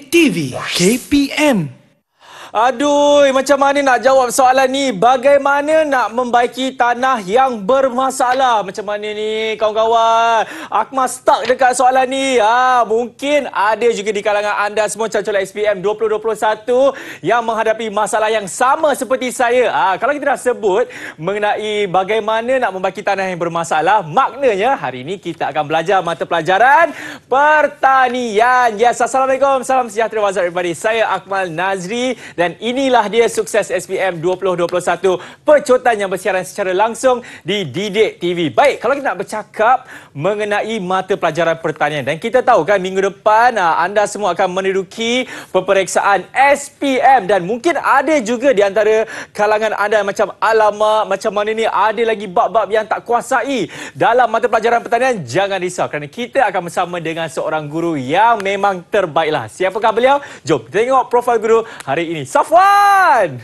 Didik TV KPM. Aduh, macam mana nak jawab soalan ni? Bagaimana nak membaiki tanah yang bermasalah? Macam mana ni kawan-kawan? Akmal stuck dekat soalan ni. Mungkin ada juga di kalangan anda semua calon-calon SPM 2021 yang menghadapi masalah yang sama seperti saya. Kalau kita dah sebut mengenai bagaimana nak membaiki tanah yang bermasalah, maknanya hari ini kita akan belajar mata pelajaran pertanian. Yes, Assalamualaikum. Salam sejahtera what's up everybody. Saya Akmal Nazri. Dan inilah dia sukses SPM 2021, percobaan yang bersiaran secara langsung di Didik TV. Baik, kalau kita nak bercakap mengenai mata pelajaran pertanian, dan kita tahu kan minggu depan anda semua akan menduduki peperiksaan SPM, dan mungkin ada juga di antara kalangan anda macam alamak, macam mana ni ada lagi bab-bab yang tak kuasai dalam mata pelajaran pertanian. Jangan risau kerana kita akan bersama dengan seorang guru yang memang terbaiklah. Siapakah beliau? Jom kita tengok profil guru hari ini. Safwan!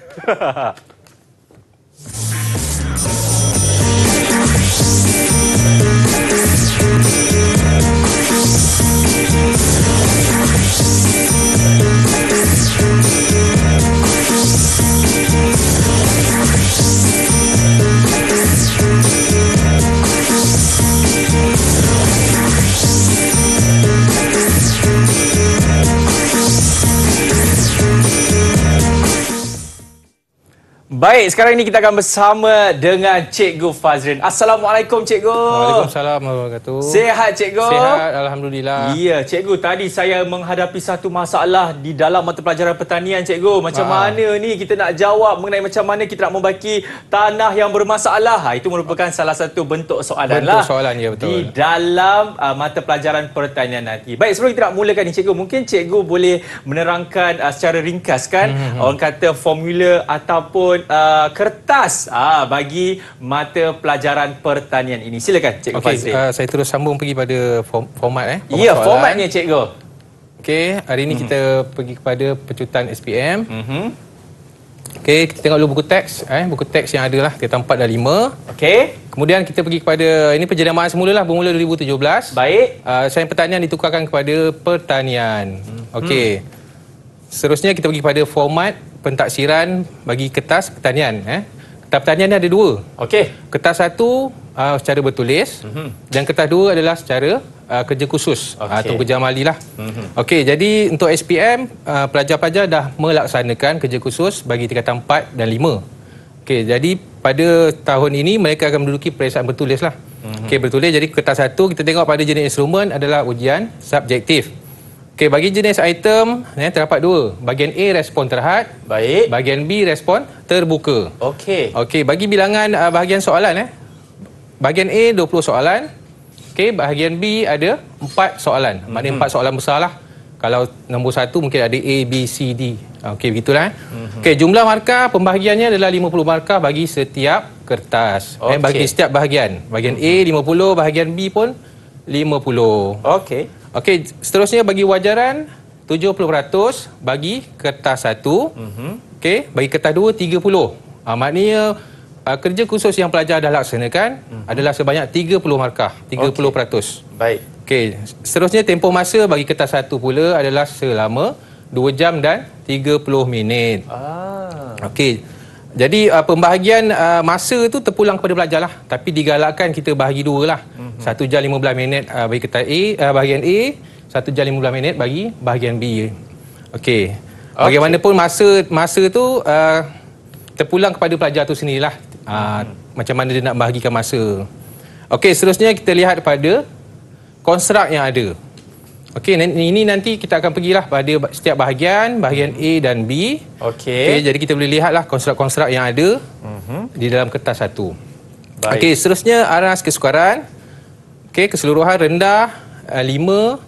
Baik, sekarang ini kita akan bersama dengan Cikgu Fazrin. Assalamualaikum, Cikgu. Waalaikumsalam warahmatullahi wabarakatuh. Sihat, Cikgu? Sihat, Alhamdulillah. Ya, Cikgu, tadi saya menghadapi satu masalah di dalam mata pelajaran pertanian, Cikgu. Macam mana ni kita nak jawab mengenai macam mana kita nak membaiki tanah yang bermasalah. Itu merupakan salah satu bentuk soalan Bentuk soalan, ya betul. di dalam mata pelajaran pertanian nanti. Baik, sebelum kita nak mulakan ni, Cikgu, mungkin Cikgu boleh menerangkan secara ringkas kan, orang kata formula ataupun kertas bagi mata pelajaran pertanian ini. Silakan, Cikgu Fazrin. Saya terus sambung pergi pada format. Ya, formatnya, Cikgu. Okey, hari ini kita pergi kepada pecutan SPM. Okey, kita tengok dulu buku teks. Buku teks yang ada lah, kita 4 dan 5. Okey. Kemudian kita pergi kepada, ini penjenayaan semula lah, bermula 2017. Baik. Sains pertanian ditukarkan kepada pertanian. Okey. Seterusnya kita pergi kepada format pentaksiran bagi kertas pertanian. Kertas pertanian ni ada dua. Okey. Kertas satu secara bertulis dan kertas dua adalah secara kerja khusus atau kerja amali lah. Okey, jadi untuk SPM pelajar-pelajar dah melaksanakan kerja khusus bagi tingkatan 4 dan 5. Okey, jadi pada tahun ini mereka akan menduduki peperiksaan bertulis lah. Okey, bertulis. Jadi kertas satu kita tengok pada jenis instrumen adalah ujian subjektif. Okey, bagi jenis item terdapat dua. Bahagian A respon terhad. Baik. Bahagian B respon terbuka. Okey. Okey, bagi bilangan bahagian soalan bahagian A 20 soalan. Okey, bahagian B ada 4 soalan. Maknanya 4 soalan besar lah. Kalau nombor 1 mungkin ada A, B, C, D. Okey, begitulah. Okey, jumlah markah pembahagiannya adalah 50 markah bagi setiap kertas. Bagi setiap bahagian. Bahagian A 50, bahagian B pun 50. Okey. Okey, seterusnya bagi wajaran 70% bagi kertas 1. Okey, bagi kertas 2 30. Maknanya kerja khusus yang pelajar dah laksanakan adalah sebanyak 30 markah, 30%. Baik. Okey, seterusnya tempoh masa bagi kertas 1 pula adalah selama 2 jam dan 30 minit. Okey. Jadi pembahagian masa tu terpulang kepada pelajar lah, tapi digalakkan kita bahagi dua lah. 1 jam 15 minit bagi kertas A, bahagian A, 1 jam 15 minit bagi bahagian B. Okey. Bagaimanapun masa tu terpulang kepada pelajar tu sendirilah. Macam mana dia nak bahagikan masa. Okey, seterusnya kita lihat pada konstruk yang ada. Okey, ini nanti kita akan pergilah pada setiap bahagian A dan B. Okey, jadi kita boleh lihatlah konstruk-konstruk yang ada di dalam kertas satu. Okey, seterusnya aras kesukaran. Okey, keseluruhan rendah 5,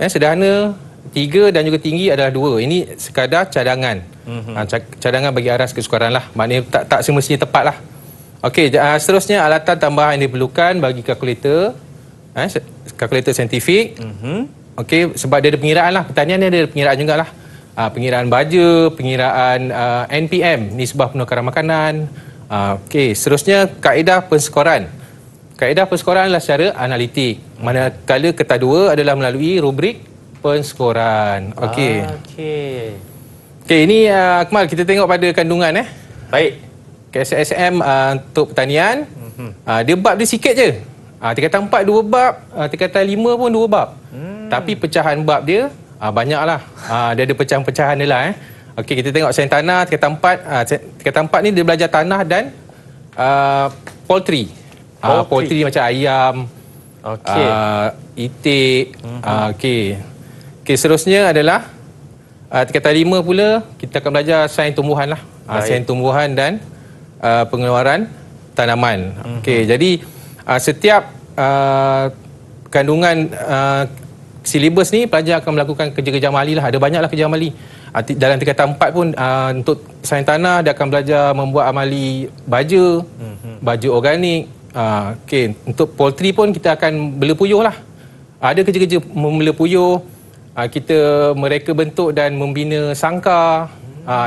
sederhana 3 dan juga tinggi adalah 2. Ini sekadar cadangan. Cadangan bagi aras kesukaran lah. Maknanya tak semestinya tepat lah. Okey, seterusnya alatan tambahan yang diperlukan bagi kalkulator. Kalkulator saintifik. Okey, sebab dia ada pengiraan lah. Pertanian ni ada pengiraan jugalah. Pengiraan baja, pengiraan NPM, nisbah penukaran makanan. Okey, seterusnya kaedah penskoran. Kaedah penskoran adalah secara analitik. Manakala kertas 2 adalah melalui rubrik penskoran. Okey. Okey, ini Akmal, kita tengok pada kandungan baik. KSSM untuk pertanian. Dia bab dia sikit je. Tingkatan 4 2 bab, tingkatan 5 pun 2 bab. Tapi pecahan bab dia banyaklah. Dia ada pecahan-pecahan dia lah. Okey, kita tengok sains tanah tingkatan 4. Tingkatan 4 ni dia belajar tanah dan poultry. Poultry macam ayam, itik. Okey, seterusnya adalah tingkatan 5 pula kita akan belajar sains tumbuhan lah. Sains tumbuhan dan pengeluaran tanaman. Okey, jadi setiap kandungan silibus ni pelajar akan melakukan kerja-kerja amali lah. Ada banyaklah kerja amali. Dalam tingkatan 4 pun untuk sains tanah dia akan belajar membuat amali baja, baja organik. Okey, untuk poultry pun kita akan bela puyuh lah. Ada kerja-kerja membela puyuh. Kita mereka bentuk dan membina sangkar.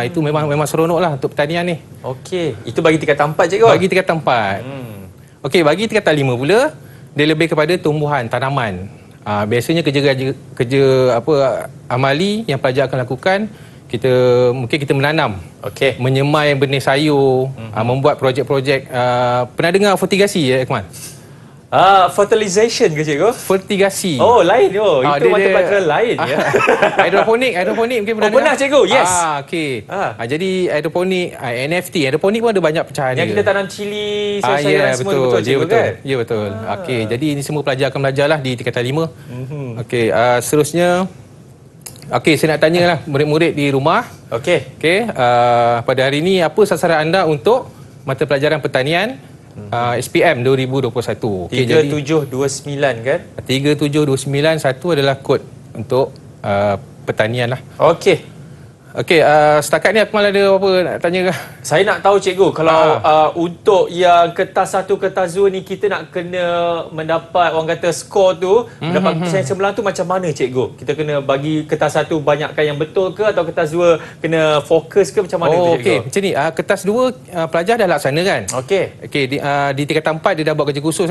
Itu memang seronok lah untuk pertanian ni. Okey, itu bagi tingkatan 4 cikgu? Bagi tingkatan 4. Okey, bagi tingkatan 5 pula, dia lebih kepada tumbuhan, tanaman. Biasanya kerja amali yang pelajar akan lakukan, mungkin kita menanam. Okey. Menyemai benih sayur, membuat projek-projek. Pernah dengar fertigasi ya, Akmal? Fertilization ke cikgu? Fertigasi. Oh, lain. Itu mata pelajaran lain ya. Hidroponik mungkin pernah dengar? Pernah cikgu, yes. Okey. Jadi hidroponik, NFT. Hidroponik pun ada banyak pecahan yang dia. kita tanam cili, sayur-sayuran semua tu betul cikgu kan? Ya, betul. Okey, jadi ini semua pelajar akan belajarlah di tingkatan 5. Okey, seterusnya saya nak tanyalah murid-murid di rumah. Okey, pada hari ini apa sasaran anda untuk mata pelajaran pertanian SPM 2021? 3729 kan? 3729 satu adalah kod untuk pertanian lah. Okey. Setakat ni Akmal ada apa nak tanya ke? Saya nak tahu cikgu, kalau untuk yang kertas 1, kertas 2 ni kita nak kena mendapat orang kata skor tu, mendapat keputusan yang cemerlang tu macam mana cikgu? Kita kena bagi kertas 1 banyakkan yang betul ke atau kertas 2 kena fokus ke macam mana tu cikgu? Okey, macam ni. Kertas 2 pelajar dah laksana kan? Okey, di tingkatan 4 dia dah buat kerja khusus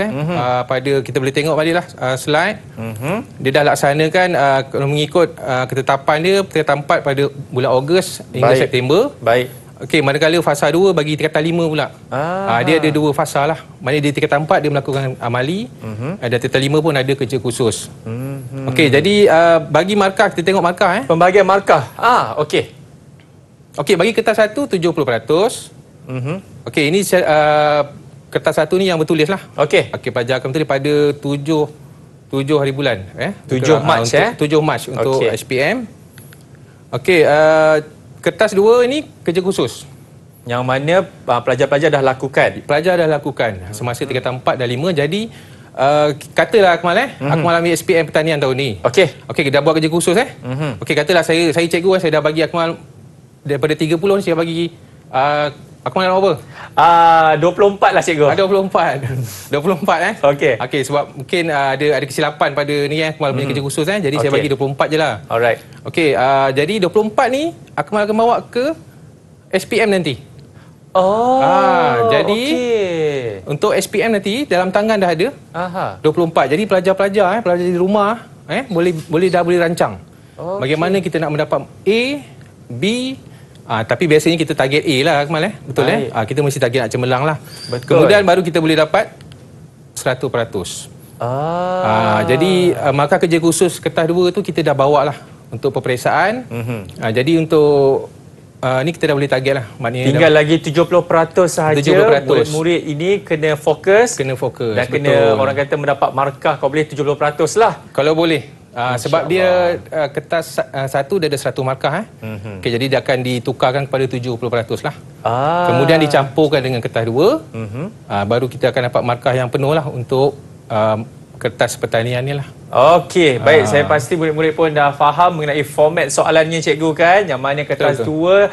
pada kita boleh tengok balik lah slide. Dia dah laksanakan mengikut ketetapan dia tingkatan 4 pada bulan Ogos hingga September. Baik. Okey, manakala fasa 2 bagi tingkatan 5 pula. Dia ada 2 fasa lah. Maknanya di tingkatan 4 dia melakukan amali, dan tingkatan 5 pun ada kerja khusus. Okey, jadi bagi markah, kita tengok markah pembahagian markah. Okey. Okey, bagi kertas 1 70%. Okey, ini kertas 1 ni yang bertulis lah. Okey, pelajar akan bertulis pada 7 hari bulan 7 Mac 7 Mac untuk SPM. Okey, kertas 2 ini kerja khusus. Yang mana pelajar-pelajar dah lakukan. Pelajar dah lakukan semasa tingkatan 4 dan 5. Jadi katalah Akmal Akmal ambil SPM pertanian tahun ni. Okey, dah buat kerja khusus Okey, katalah saya cikgu saya dah bagi Akmal daripada 30 ni saya bagi Akmal nak apa? 24 lah cikgu. 24 Okey, sebab mungkin ada kesilapan pada ni Akmal punya kerja khusus jadi saya bagi 24 je lah. Alright. Okey, jadi 24 ni Akmal akan bawa ke SPM nanti. Jadi untuk SPM nanti dalam tangan dah ada 24. Jadi pelajar-pelajar pelajar di rumah boleh rancang. Bagaimana kita nak mendapat A, B, tapi biasanya kita target A lah Akmal betul kita mesti target nak cemerlang lah. Betul. Kemudian baru kita boleh dapat 100%. Jadi maka kerja khusus kertas 2 tu kita dah bawa lah untuk peperiksaan. Jadi untuk ni kita dah boleh target lah. Maknanya tinggal lagi 70% sahaja. Murid-murid ini kena fokus. Dan kena orang kata mendapat markah kalau boleh 70% lah. Kalau boleh. Sebab dia kertas 1 dia ada 100 markah Okey, jadi dia akan ditukarkan kepada 70% lah. Kemudian dicampurkan dengan kertas 2. Baru kita akan dapat markah yang penuh lah untuk kertas pertanian ni lah. Okey, baik. Saya pasti murid-murid pun dah faham mengenai format soalannya cikgu kan. Yang mana kertas 2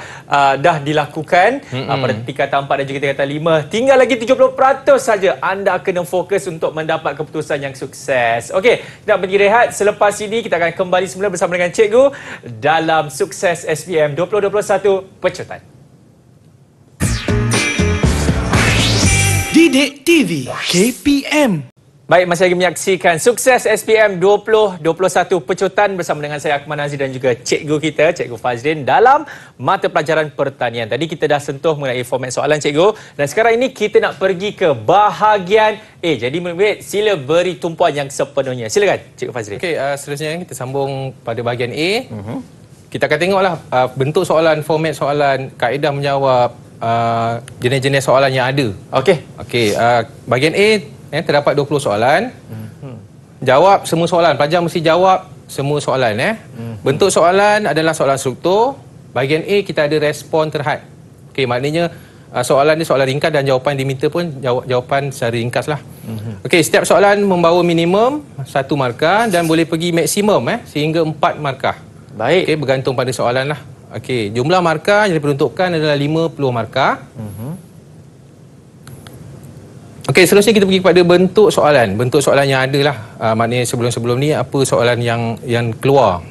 dah dilakukan pada tingkatan 4 dan juga tingkatan 5. Tinggal lagi 70% saja anda kena fokus untuk mendapat keputusan yang sukses. Okey, kita pergi rehat. Selepas ini kita akan kembali semula bersama dengan cikgu dalam Sukses SPM 2021 Pecutan. Didik TV KPM. Baik, masih lagi menyaksikan Sukses SPM 2021 Pecutan bersama dengan saya Akmal Nazir dan juga cikgu kita, Cikgu Fazlin dalam mata pelajaran pertanian. Tadi kita dah sentuh mengenai format soalan cikgu dan sekarang ini kita nak pergi ke bahagian A. Jadi murid-murid sila beri tumpuan yang sepenuhnya. Silakan Cikgu Fazlin. Okey, seterusnya kita sambung pada bahagian A. Kita akan tengoklah bentuk soalan, format soalan, kaedah menjawab, jenis-jenis soalan yang ada. Okey, bahagian A terdapat 20 soalan. Jawab semua soalan. Pelajar mesti jawab semua soalan. Bentuk soalan adalah soalan struktur. Bahagian A kita ada respon terhad. Okey, maknanya soalan ni soalan ringkas dan jawapan diminta pun jawapan secara ringkaslah. Okey, setiap soalan membawa minimum 1 markah dan boleh pergi maksimum sehingga 4 markah. Baik. Okey, bergantung pada soalan lah. Okey, jumlah markah yang diperuntukkan adalah 50 markah. Okey, seterusnya kita pergi kepada bentuk soalan. Bentuk soalan yang ada lah. Maknanya sebelum-sebelum ni apa soalan yang keluar.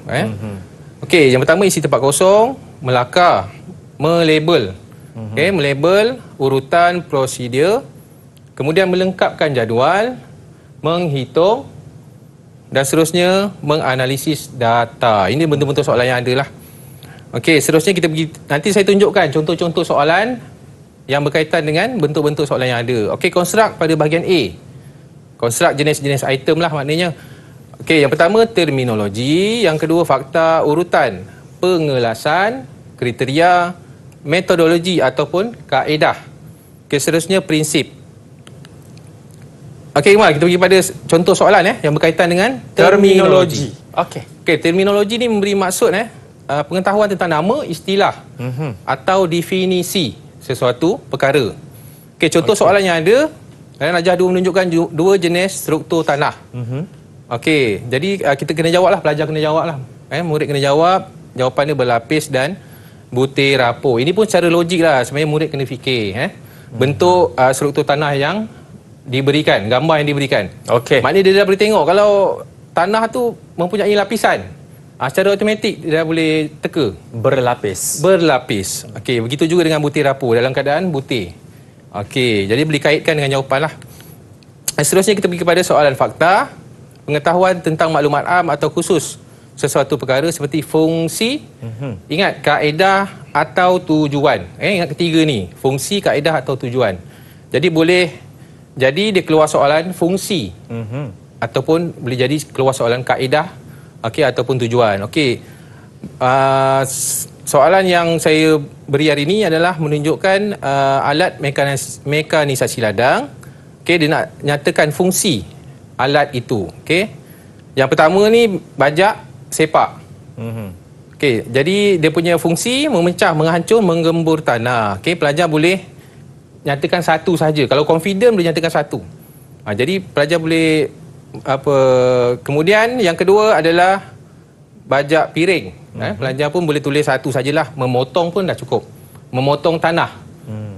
Okey, yang pertama isi tempat kosong, melakar, melabel. Okey, melabel urutan prosedur, kemudian melengkapkan jadual, menghitung dan seterusnya menganalisis data. Ini bentuk-bentuk soalan yang ada lah. Okey, seterusnya kita pergi, nanti saya tunjukkan contoh-contoh soalan yang berkaitan dengan bentuk-bentuk soalan yang ada. Okey, konstruk pada bahagian A. Konstruk jenis-jenis item lah maknanya. Okey, yang pertama terminologi, yang kedua fakta urutan, pengelasan, kriteria, metodologi ataupun kaedah. Okey, seterusnya prinsip. Okey, Iqmal, kita pergi pada contoh soalan yang berkaitan dengan terminologi. Okey, terminologi ni memberi maksud pengetahuan tentang nama, istilah atau definisi sesuatu perkara. Okey, contoh soalan yang ada, Najah menunjukkan dua jenis struktur tanah. Okey, jadi kita kena jawablah, pelajar kena jawablah. Murid kena jawab, jawapannya berlapis dan butir rapor. Ini pun secara logik lah, sebenarnya murid kena fikir. Bentuk struktur tanah yang diberikan, gambar yang diberikan. Okey. Maknanya dia dah boleh tengok kalau tanah tu mempunyai lapisan. Secara automatik dia dah boleh teka. Berlapis. Okey, begitu juga dengan butir rapor dalam keadaan butir. Okey, jadi boleh kaitkan dengan jawapan lah. Seterusnya kita pergi kepada soalan fakta. Pengetahuan tentang maklumat am atau khusus sesuatu perkara seperti fungsi. Ingat, kaedah atau tujuan. Ingat ketiga ni, fungsi, kaedah atau tujuan. Jadi boleh jadi dia keluar soalan fungsi. Ataupun boleh jadi keluar soalan kaedah. Okey, ataupun tujuan. Okey, soalan yang saya beri hari ini adalah menunjukkan alat mekanisasi ladang. Okey, dia nak nyatakan fungsi alat itu. Okey, yang pertama ni bajak sepak. Okey, jadi dia punya fungsi memecah, menghancur, menggembur tanah. Okey, pelajar boleh nyatakan satu saja. Kalau confident boleh nyatakan satu. Jadi pelajar boleh kemudian yang kedua adalah bajak piring. Pelajar pun boleh tulis satu sajalah, memotong pun dah cukup. Memotong tanah.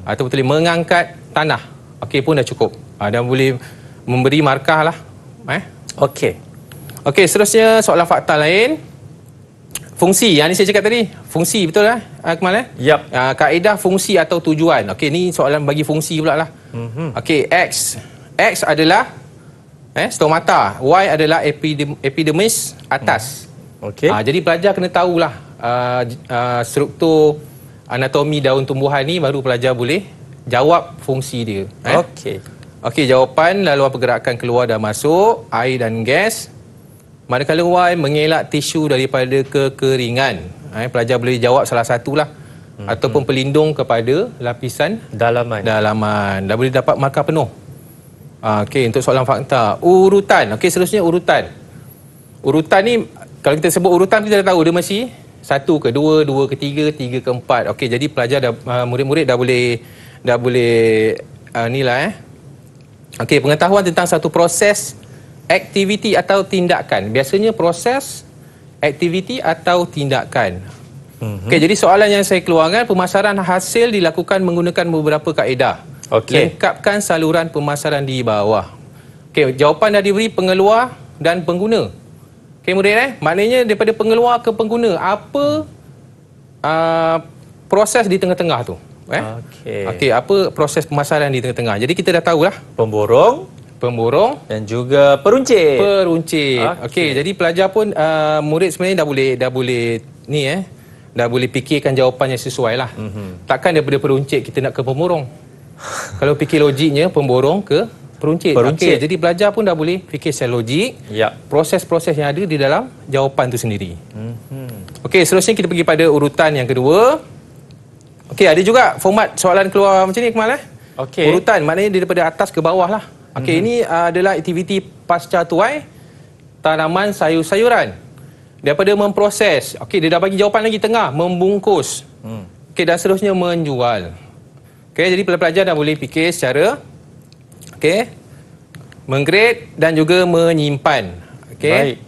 Ataupun tulis mengangkat tanah. Okey, pun dah cukup. Dan boleh memberi markah lah. Okey, seterusnya soalan fakta lain. Fungsi, yang ni saya cakap tadi. Fungsi, betul lah Akmal? Yap. Kaedah fungsi atau tujuan. Okey, ni soalan bagi fungsi pula lah. Okey, X. X adalah stomata, Y adalah epidermis atas. Okey. Jadi pelajar kena tahulah struktur anatomi daun tumbuhan ni, baru pelajar boleh jawab fungsi dia. Okey, jawapan laluan pergerakan keluar dan masuk air dan gas. Manakala Y mengelak tisu daripada kekeringan. Pelajar boleh jawab salah satulah. Ataupun pelindung kepada lapisan dalaman. Dah boleh dapat markah penuh. Okey, untuk soalan fakta. Urutan. Okey, seterusnya urutan. Urutan ni, kalau kita sebut urutan, kita dah tahu dia mesti 1 ke 2, 2 ke 3, 3 ke 4. Okey, jadi pelajar murid-murid dah boleh nilai. Okey, pengetahuan tentang satu proses, aktiviti atau tindakan. Biasanya proses, aktiviti atau tindakan. Okey, jadi soalan yang saya keluarkan, pemasaran hasil dilakukan menggunakan beberapa kaedah. Lengkapkan saluran pemasaran di bawah. Okey, jawapan dah diberi pengeluar dan pengguna. Okey, murid maknanya daripada pengeluar ke pengguna, apa proses di tengah-tengah tu? Okey, apa proses pemasaran di tengah-tengah? Jadi kita dah tahulah. Pemborong, pemborong dan juga peruncit. Peruncit. Okey, jadi pelajar pun murid sebenarnya dah boleh fikirkan jawapan yang sesuai lah. Takkan daripada peruncit kita nak ke pemborong. Kalau fikir logiknya pemborong ke peruncit. Okey, jadi pelajar pun dah boleh fikir secara logik. Proses-proses yang ada di dalam jawapan tu sendiri. Okey, seterusnya kita pergi pada urutan yang kedua. Okey, ada juga format soalan keluar macam ni Kemal Urutan maknanya daripada atas ke bawah lah. Okey, ini adalah aktiviti pasca tuai tanaman sayur-sayuran. Daripada memproses. Okey, dia dah bagi jawapan lagi tengah, membungkus. Okey, dan seterusnya menjual. Okey, jadi pelajar dah boleh fikir secara menggrade dan juga menyimpan. Okey.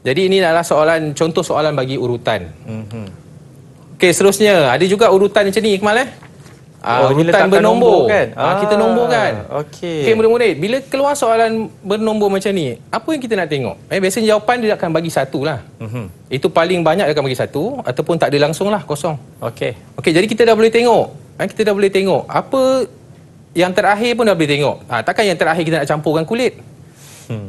Jadi ini adalah contoh soalan bagi urutan. Okey, seterusnya ada juga urutan macam ni Kemal urutan bernombor kan? Kita nomborkan. Okey, murid-murid, bila keluar soalan bernombor macam ni, apa yang kita nak tengok? Biasanya jawapan dia akan bagi satu lah. Itu paling banyak dia akan bagi satu ataupun tak ada langsung lah, kosong. Okey, jadi kita dah boleh tengok. Kita dah boleh tengok apa yang terakhir pun dah boleh tengok. Takkan yang terakhir kita nak campurkan kulit.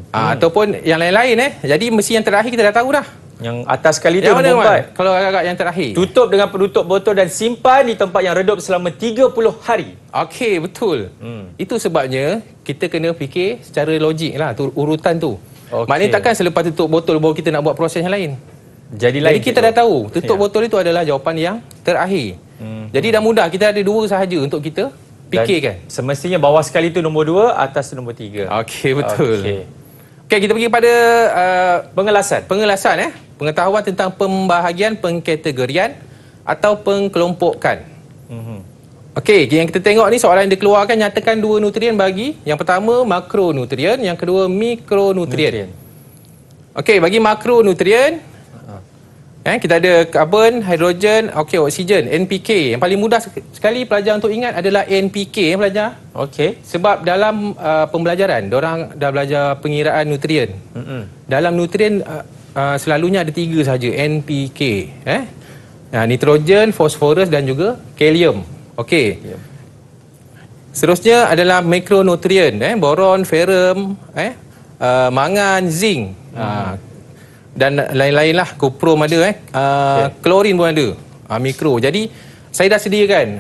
Ataupun yang lain-lain Jadi mesti yang terakhir kita dah tahu dah. Yang atas sekali tu nombor 4. Kalau agak-agak yang terakhir. Tutup dengan penutup botol dan simpan di tempat yang redup selama 30 hari. Okey, betul. Itu sebabnya kita kena fikir secara logik lah urutan tu. Maknanya takkan selepas tutup botol baru kita nak buat proses yang lain. Jadi kita dah tahu tutup botol itu adalah jawapan yang terakhir. Jadi dah mudah, kita ada dua sahaja untuk kita fikirkan. Semestinya bawah sekali tu nombor 2, atas tu nombor 3. Okey, betul. Okey, kita pergi pada pengelasan. Pengetahuan tentang pembahagian, pengkategorian atau pengkelompokan. Okey, yang kita tengok ni soalan yang dikeluarkan, nyatakan 2 nutrien bagi yang pertama makronutrien, yang kedua mikronutrien. Okey, bagi makronutrien kita ada karbon, hidrogen, oksigen, NPK. Yang paling mudah sekali pelajar untuk ingat adalah NPK pelajar. Sebab dalam pembelajaran, diorang dah belajar pengiraan nutrien. Dalam nutrien selalunya ada 3 sahaja, NPK. Nitrogen, fosforus dan juga kalium. Seterusnya adalah mikronutrien, boron, ferrum, mangan, zinc. Dan lain-lain lah, koprom ada, klorin pun ada, mikro. Jadi saya dah sediakan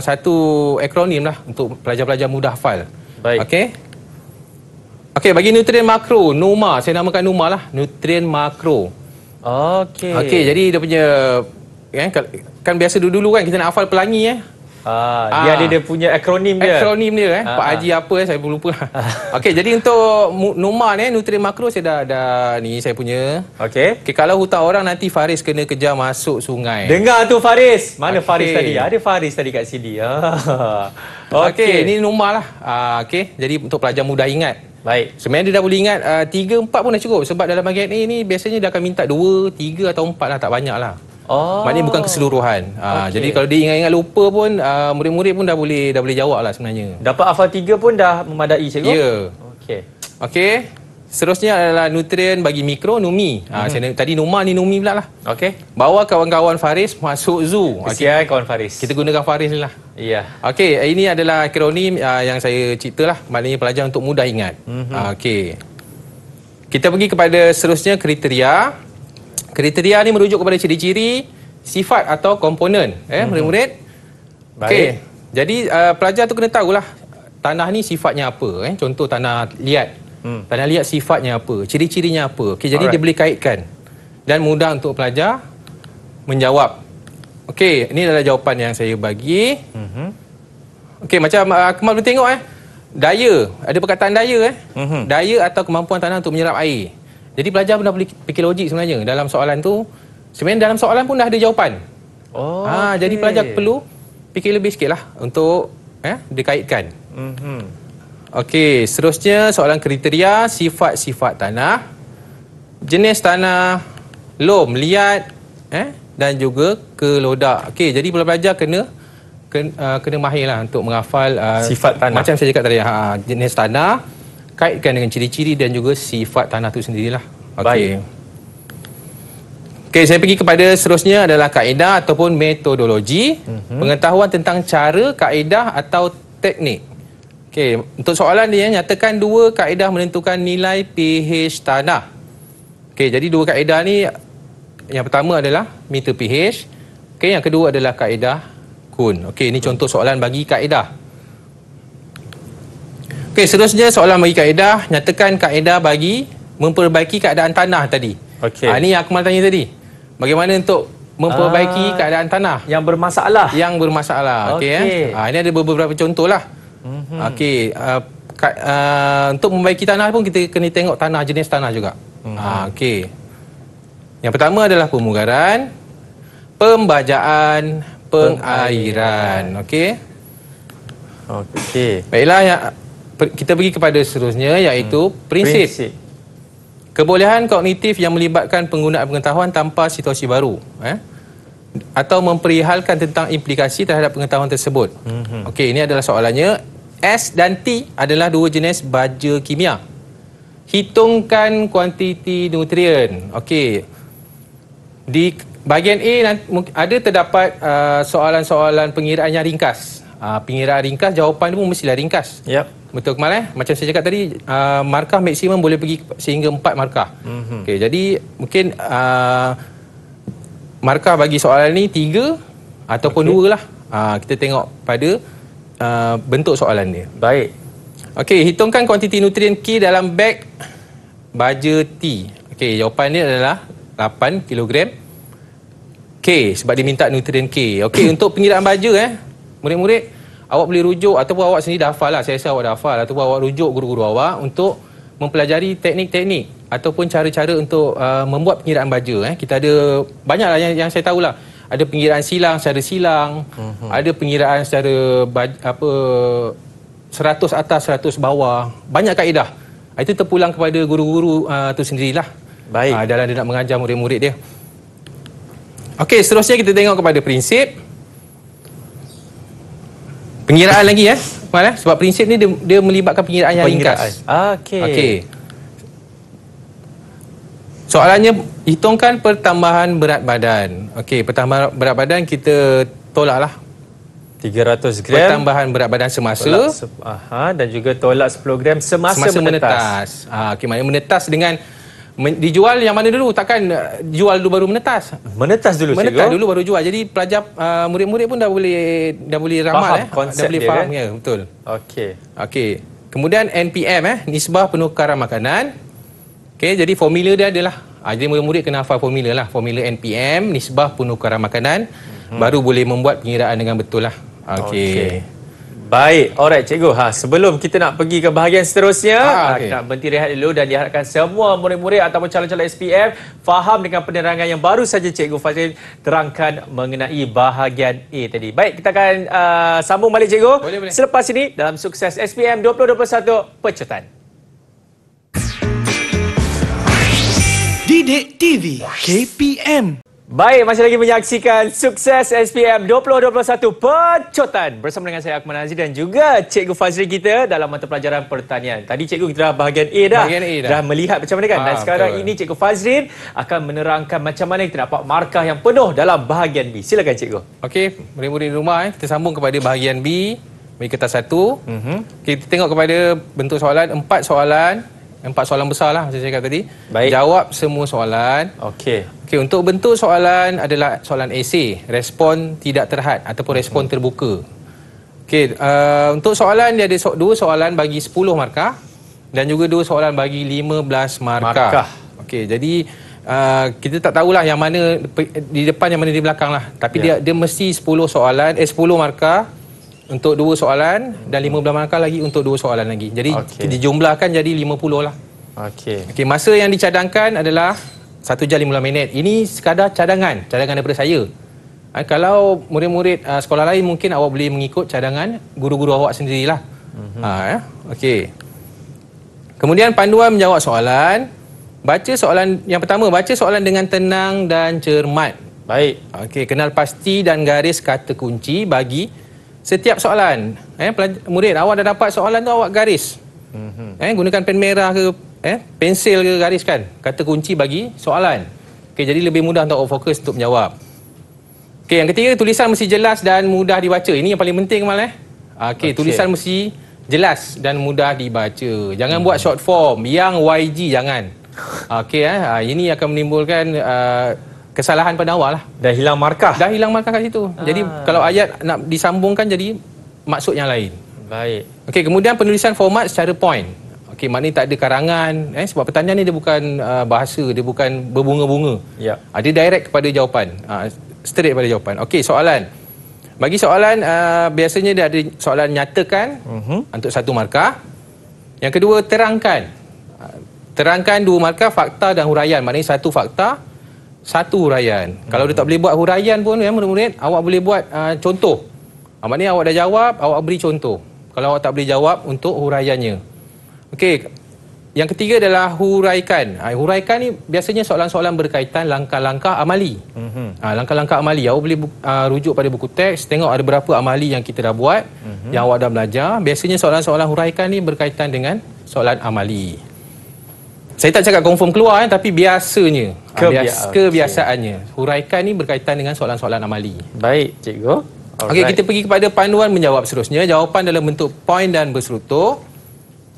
satu akronim lah untuk pelajar-pelajar mudah hafal. Okey, bagi nutrien makro, NOMA, saya namakan NOMA lah, nutrien makro. Okey, jadi dia punya kan biasa dulu kan kita nak hafal pelangi dia ada dia punya akronim dia. Pak Haji apa saya pun lupa. Okey, jadi untuk NOMA ni, nutrien makro saya dah ni saya punya. Okey, kalau hutang orang nanti Faris kena kejar masuk sungai. Dengar tu Faris. Mana Faris tadi? Ada Faris tadi kat sini. Okey, ni NOMA lah. Okey, jadi untuk pelajar mudah ingat. Sebenarnya dia dah boleh ingat 3, 4 pun dah cukup. Sebab dalam bahagian A ni biasanya dia akan minta 2, 3 atau 4 lah, tak banyak lah. Maknanya bukan keseluruhan. Jadi kalau dia ingat-ingat lupa pun, murid-murid pun dah boleh jawab lah sebenarnya. Dapat hafal 3 pun dah memadai, cikgu? Ya. Okey. Seterusnya adalah nutrien bagi mikro, NUMI. Tadi NOMA ni NUMI pula lah. Bawa kawan-kawan Faris masuk zoo. Kesian kawan Faris. Kita gunakan Faris ni lah. Ya. Okey, ini adalah akronim yang saya cipta lah. Maknanya pelajar untuk mudah ingat. Okey. Kita pergi kepada seterusnya kriteria. Kriteria ni merujuk kepada ciri-ciri, sifat atau komponen. Murid-murid. Okey. Jadi pelajar tu kena tahulah tanah ni sifatnya apa. Contoh tanah liat. Tanah liat sifatnya apa, ciri-cirinya apa. Okey, jadi dia boleh kaitkan dan mudah untuk pelajar menjawab. Okey, ini adalah jawapan yang saya bagi. Okey, macam Kemal boleh tengok daya, ada perkataan daya daya atau kemampuan tanah untuk menyerap air. Jadi pelajar pun dah boleh fikir logik sebenarnya dalam soalan tu. Sebenarnya dalam soalan pun dah ada jawapan. Jadi pelajar perlu fikir lebih sikitlah untuk dikaitkan. Okey, seterusnya soalan kriteria, sifat-sifat tanah, jenis tanah, lom, liat, dan juga kelodak. Okey, jadi pelajar kena mahirlah untuk menghafal sifat tanah. Macam saya cakap tadi, jenis tanah, kaitkan dengan ciri-ciri dan juga sifat tanah tu sendirilah. Okey. Okey, saya pergi kepada seterusnya adalah kaedah ataupun metodologi, pengetahuan tentang cara, kaedah atau teknik Okey, untuk soalan dia, nyatakan dua kaedah menentukan nilai pH tanah. Okey, jadi dua kaedah ni, yang pertama adalah meter pH. Okey, yang kedua adalah kaedah Kuhn. Okey, ini contoh soalan bagi kaedah. Okey, seterusnya soalan bagi kaedah, nyatakan kaedah bagi memperbaiki keadaan tanah tadi. Okey. Ini yang Akmal tanya tadi. Bagaimana untuk memperbaiki keadaan tanah Yang bermasalah. yang bermasalah. Okey. Ini ada beberapa contoh lah. Okey, untuk membaiki tanah pun kita kena tengok tanah, jenis tanah juga. Okey. Yang pertama adalah pemugaran, pembajaan, pengairan. Okey. Okey. Baiklah, kita pergi kepada seterusnya, iaitu prinsip. Kebolehan kognitif yang melibatkan penggunaan pengetahuan tanpa situasi baru. Atau memperihalkan tentang implikasi terhadap pengetahuan tersebut. Okey, ini adalah soalannya. S dan T adalah dua jenis baja kimia. Hitungkan kuantiti nutrien. Okey. Di bahagian A ada terdapat soalan-soalan pengiraan yang ringkas. Pengiraan ringkas, jawapan pun mestilah ringkas. Yep. Betul Kemal? Macam saya cakap tadi, markah maksimum boleh pergi sehingga 4 markah. Okey, jadi mungkin markah bagi soalan ni 3 ataupun 2 lah. Kita tengok pada bentuk soalan dia. Baik. Okey, hitungkan kuantiti nutrien K dalam beg baja T. Okey, jawapan dia adalah 8 kg K sebab dia minta nutrien K. Okey, untuk pengiraan baja murid-murid, awak boleh rujuk ataupun awak sendiri dah hafal lah. Saya rasa awak dah hafal ataupun awak rujuk guru-guru awak untuk mempelajari teknik-teknik ataupun cara-cara untuk membuat pengiraan baja. Kita ada banyaklah yang saya tahulah. Ada pengiraan silang secara silang, ada pengiraan secara 100 atas 100 bawah. Banyak kaedah. Itu terpulang kepada guru-guru tu sendirilah. Baik. Dalam dia nak mengajar murid-murid dia. Okey, seterusnya kita tengok kepada prinsip. Pengiraan lagi sebab prinsip ni dia melibatkan pengiraan yang ringkas. Okey. Soalannya, hitungkan pertambahan berat badan. Okey, pertambahan berat badan kita tolaklah 300 gram pertambahan berat badan semasa dan juga tolak 10 gram semasa menetas. Okey, maknanya menetas dengan dijual yang mana dulu? Takkan jual dulu baru menetas. Menetas dulu, menetas dulu baru jual. Jadi pelajar murid-murid pun dah boleh ramal konsep dah boleh dia, faham betul. Okey. Kemudian NPM nisbah penukaran makanan. Okey, jadi formula dia adalah jadi murid-murid kena hafal formula lah. Formula NPM nisbah penukaran makanan baru boleh membuat pengiraan dengan betul lah. Okey. Baik, alright cikgu. Sebelum kita nak pergi ke bahagian seterusnya, kita nak berhenti rehat dulu dan diharapkan semua murid-murid ataupun calon-calon SPM faham dengan penerangan yang baru saja Cikgu Fazrin terangkan mengenai bahagian A tadi. Baik, kita akan sambung balik cikgu. Boleh. Selepas ini dalam Sukses SPM 2021 Pecutan. Didik TV KPM. Baik, masih lagi menyaksikan Sukses SPM 2021 Pecutan bersama dengan saya Akmal Nazir dan juga Cikgu Fazrin kita dalam mata pelajaran pertanian. Tadi cikgu kita dah bahagian A dah. Dah melihat macam mana kan? Dan sekarang ini Cikgu Fazrin akan menerangkan macam mana kita dapat markah yang penuh dalam bahagian B. Silakan cikgu. Okey, murid-murid di rumah kita sambung kepada bahagian B, bagi kertas 1. Kita tengok kepada bentuk soalan, 4 soalan besar lah macam saya cakap tadi. Baik. Jawab semua soalan. Okey, untuk bentuk soalan adalah soalan esei, respon tidak terhad ataupun respon terbuka. Okey, untuk soalan dia ada 2 soalan bagi 10 markah dan juga 2 soalan bagi 15 markah. Okey, jadi kita tak tahulah yang mana di depan yang mana di belakang lah. Tapi dia mesti 10 markah untuk 2 soalan dan 15 markah lagi untuk 2 soalan lagi. Jadi dijumlahkan jadi 50 lah. Okey, masa yang dicadangkan adalah 1 jam 15 minit. Ini sekadar cadangan daripada saya. Kalau murid-murid sekolah lain mungkin awak boleh mengikut cadangan guru-guru awak sendirilah. Okey. Kemudian panduan menjawab soalan. Baca soalan yang pertama, baca soalan dengan tenang dan cermat. Baik. Okey, kenal pasti dan garis kata kunci bagi setiap soalan. Murid, awak dah dapat soalan tu, awak garis. Gunakan pen merah ke pensil ke, gariskan kata kunci bagi soalan. Okey, jadi lebih mudah untuk awak fokus untuk menjawab. Okey, yang ketiga, tulisan mesti jelas dan mudah dibaca. Ini yang paling penting, Mal. Okey, tulisan mesti jelas dan mudah dibaca. Jangan buat short form. Yang YG jangan. Okey, ini akan menimbulkan kesalahan pada awal lah. Dah hilang markah. Dah hilang markah kat situ. Jadi kalau ayat nak disambungkan jadi maksud yang lain. Baik. Okey, kemudian penulisan format secara point. Okey, maknanya tak ada karangan. Sebab pertanyaan ni dia bukan bahasa, dia bukan berbunga-bunga. Ya. Dia direct kepada jawapan. Straight pada jawapan. Okey, soalan. Bagi soalan, biasanya dia ada soalan nyatakan untuk 1 markah. Yang kedua, terangkan. Terangkan 2 markah, fakta dan huraian. Maknanya 1 fakta, 1 huraian. Kalau dia tak boleh buat huraian pun, murid-murid, awak boleh buat contoh. Maknanya awak dah jawab, awak beri contoh. Kalau awak tak boleh jawab, untuk huraiannya. Okey, yang ketiga adalah huraikan. Huraikan ni biasanya soalan-soalan berkaitan langkah-langkah amali. Langkah-langkah amali. Awak boleh rujuk pada buku teks, tengok ada berapa amali yang kita dah buat, yang awak dah belajar. Biasanya soalan-soalan huraikan ni berkaitan dengan soalan amali. Saya tak cakap confirm keluar, tapi biasanya. Kebiasaannya. Huraikan ni berkaitan dengan soalan-soalan amali. Baik, cikgu. Okey, kita pergi kepada panduan menjawab seterusnya. Jawapan dalam bentuk poin dan berserutur.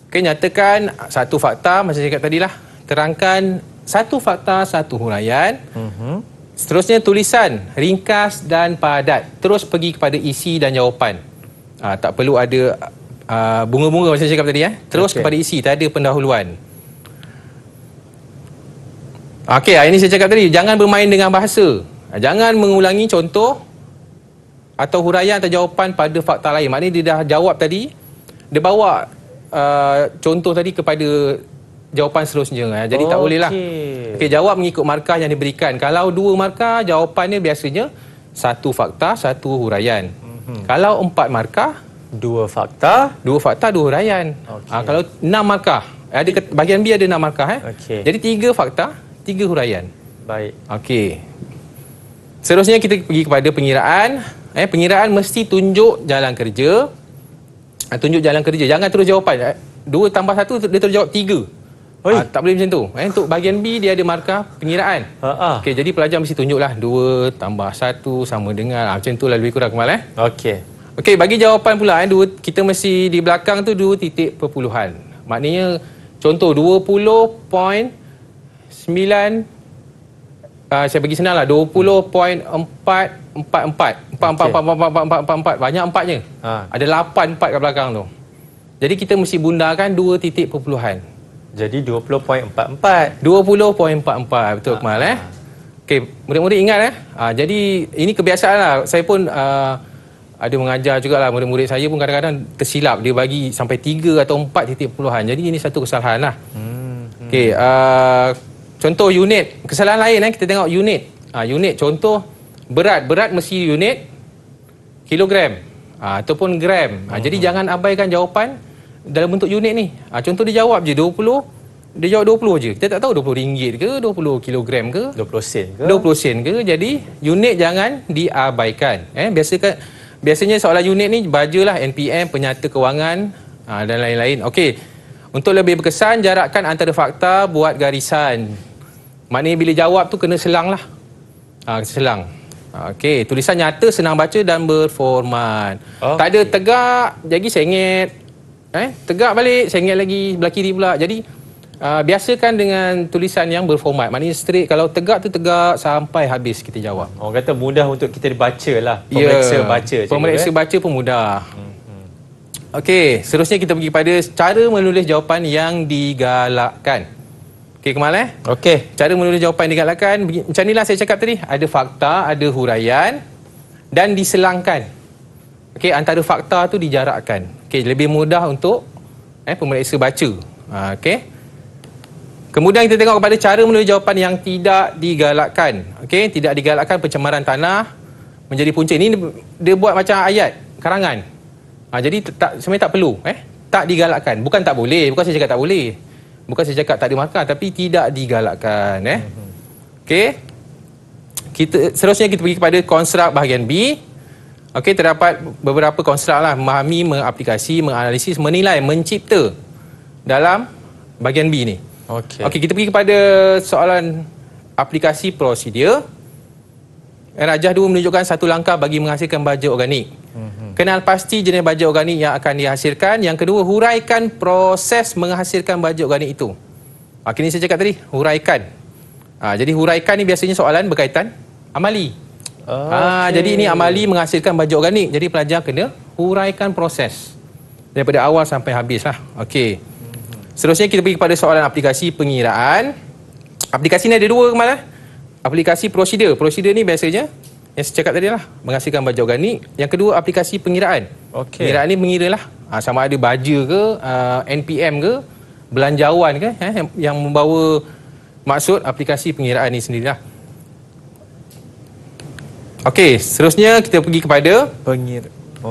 Okey, nyatakan 1 fakta, macam saya cakap tadi lah. Terangkan 1 fakta, 1 huraian. Seterusnya tulisan, ringkas dan padat. Terus pergi kepada isi dan jawapan. Tak perlu ada bunga-bunga macam saya cakap tadi. Terus kepada isi, tak ada pendahuluan. Okey, ini saya cakap tadi, jangan bermain dengan bahasa. Jangan mengulangi contoh atau huraian atau jawapan pada fakta lain. Maknanya dia dah jawab tadi, dia bawa contoh tadi kepada jawapan seterusnya. Jadi tak boleh lah. Okey, jawab mengikut markah yang diberikan. Kalau 2 markah, jawapannya biasanya 1 fakta, 1 huraian. Kalau 4 markah, 2 fakta, 2 fakta, 2 huraian. Kalau 6 markah, bahagian B ada 6 markah. Jadi 3 fakta, 3 huraian. Baik. Okey. Seterusnya kita pergi kepada pengiraan. Pengiraan mesti tunjuk jalan kerja. Tunjuk jalan kerja. Jangan terus jawapan. 2 tambah 1, dia terus jawab 3. Tak boleh macam tu. Untuk bahagian B, dia ada markah pengiraan. Okey, jadi pelajar mesti tunjuklah 2 tambah 1 sama dengan. Macam tu lah lebih kurang, Kamal. Okey, bagi jawapan pula, kita mesti di belakang tu 2 titik perpuluhan. Maknanya, contoh 20.9, saya bagi senang lah, 20.444. Banyak 4-nya. Ada 8 4 kat belakang tu. Jadi kita mesti bundakan 2 titik perpuluhan. Jadi 20.44. 20.44. Betul, Kamal. Okey, murid-murid ingat. Jadi ini kebiasaan lah. Saya pun ada mengajar jugalah. Murid-murid saya pun kadang-kadang tersilap. Dia bagi sampai 3 atau 4 titik perpuluhan. Jadi ini satu kesalahan lah. Okey, contoh unit. Kesalahan lain, kita tengok unit. Unit, contoh berat. Berat mesti unit kilogram ataupun gram. Jadi jangan abaikan jawapan dalam bentuk unit ni. Contoh dia jawab je 20, dia jawab 20 je. Kita tak tahu 20 ringgit ke, 20 kilogram ke, 20 sen ke. 20 sen ke. Jadi unit jangan diabaikan. Biasanya soalan unit ni bajalah NPM, penyata kewangan dan lain-lain. Okey. Untuk lebih berkesan, jarakkan antara fakta, buat garisan. Maknanya bila jawab tu kena selang lah. Selang. Okey, tulisan nyata, senang baca dan berformat. Tak ada tegak, jadi sengit. Tegak balik, sengit lagi, belah kiri pula. Jadi, biasakan dengan tulisan yang berformat. Maknanya straight, kalau tegak tu tegak sampai habis kita jawab. Orang kata mudah untuk kita dibaca lah. Pemeriksa baca. Pemeriksa baca pun mudah. Okey, seterusnya kita pergi pada cara menulis jawapan yang digalakkan. Okey, Kamal. Okey. Cara menulis jawapan yang digalakkan, macam inilah saya cakap tadi. Ada fakta, ada huraian dan diselangkan. Okey, antara fakta tu dijarakkan. Okey, lebih mudah untuk pemeriksa baca. Okey. Kemudian kita tengok kepada cara menulis jawapan yang tidak digalakkan. Okey, tidak digalakkan pencemaran tanah menjadi punca. Ini dia buat macam ayat, karangan. Jadi sebenarnya tak perlu. Tak digalakkan. Bukan tak boleh. Bukan saya cakap tak boleh. Bukan saya cakap tak ada markah. Tapi tidak digalakkan. Okey. Seterusnya kita pergi kepada konstruk bahagian B. Okey, terdapat beberapa konstruk lah. Memahami, mengaplikasi, menganalisis, menilai, mencipta dalam bahagian B ni. Okey, kita pergi kepada soalan aplikasi prosedur. Rajah 2 menunjukkan satu langkah bagi menghasilkan baja organik. kenal pasti jenis baja organik yang akan dihasilkan. Yang kedua, huraikan proses menghasilkan baja organik itu. Ini saya cakap tadi, huraikan. Jadi huraikan ni biasanya soalan berkaitan amali. Jadi ini amali menghasilkan baja organik. Jadi pelajar kena huraikan proses daripada awal sampai habis lah. Okey. Seterusnya kita pergi kepada soalan aplikasi pengiraan. Aplikasi ni ada dua malah. Aplikasi prosedur. Prosedur ni biasanya yang saya cakap tadi lah, menghasilkan baja organik. Yang kedua, aplikasi pengiraan. Pengiraan ni mengira lah sama ada baja ke, NPM ke, belanjawan ke, yang membawa maksud aplikasi pengiraan ni sendirilah. Okey, seterusnya kita pergi kepada